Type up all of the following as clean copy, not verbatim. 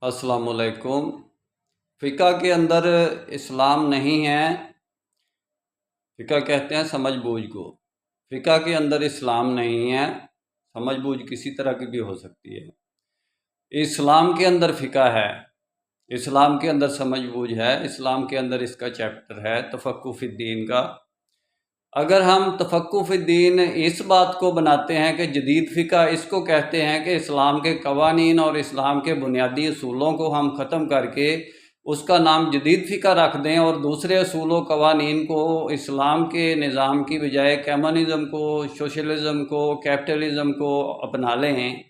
अस्सलाम वालेकुम। फ़िक़्ह के अंदर इस्लाम नहीं है। फ़िक़्ह कहते हैं समझ बूझ को। फ़िक़्ह के अंदर इस्लाम नहीं है। समझ बूझ किसी तरह की भी हो सकती है। इस्लाम के अंदर फ़िक़्ह है, इस्लाम के अंदर समझ बूझ है, इस्लाम के अंदर इसका चैप्टर है तफ़क्कुह फ़िद्दीन का। अगर हम तफ़क्कुह फ़िद्दीन इस बात को बनाते हैं कि जदीद फ़िक़्ह इसको कहते हैं कि इस्लाम के कवानीन और इस्लाम के बुनियादी असूलों को हम ख़त्म करके उसका नाम जदीद फ़िक़्ह रख दें और दूसरे असूलों कवानीन को इस्लाम के निज़ाम की बजाय कम्युनिज़म को, सोशलिज़म को, कैपिटलिज़म को अपना लें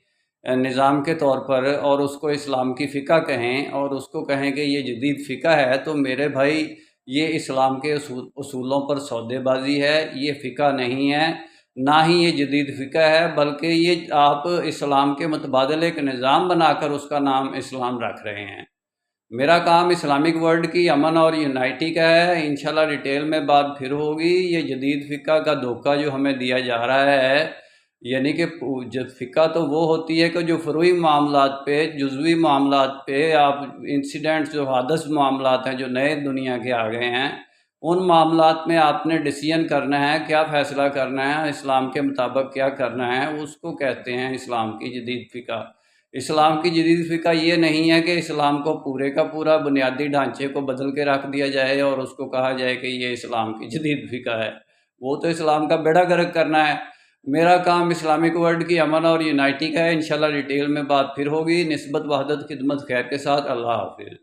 निज़ाम के तौर पर और उसको इस्लाम की फ़िक़्ह कहें और उसको कहें कि ये जदीद फ़िक़्ह है, तो मेरे भाई ये इस्लाम के असूलों पर सौदेबाजी है। ये फ़िक़्ह नहीं है, ना ही ये जदीद फ़िक़्ह है, बल्कि ये आप इस्लाम के मुतबादिल एक निज़ाम बनाकर उसका नाम इस्लाम रख रहे हैं। मेरा काम इस्लामिक वर्ल्ड की अमन और यूनाइटी का है। इंशाल्लाह डिटेल में बात फिर होगी। ये जदीद फ़िक़्ह का धोखा जो हमें दिया जा रहा है, यानी कि फ़िक़्ह तो वो होती है कि जो फ़ुरूई मामलात पे, जुज़वी मामलात पे आप इंसिडेंट्स जो हादस मामलात हैं जो नए दुनिया के आ गए हैं, उन मामलात में आपने डिसीजन करना है, क्या फ़ैसला करना है, इस्लाम के मुताबिक क्या करना है, उसको कहते हैं इस्लाम की जदीद फ़िक़्ह। इस्लाम की जदीद फ़िक़्ह ये नहीं है कि इस्लाम को पूरे का पूरा बुनियादी ढांचे को बदल के रख दिया जाए और उसको कहा जाए कि ये इस्लाम की जदीद फ़िक़्ह है। वो तो इस्लाम का बेड़ा गर्क करना है। मेरा काम इस्लामिक वर्ल्ड की अमन और यूनाइटी का है। इंशाल्लाह डिटेल में बात फिर होगी। निस्बत वहदत खिदमत खैर के साथ। अल्लाह हाफ़िज़।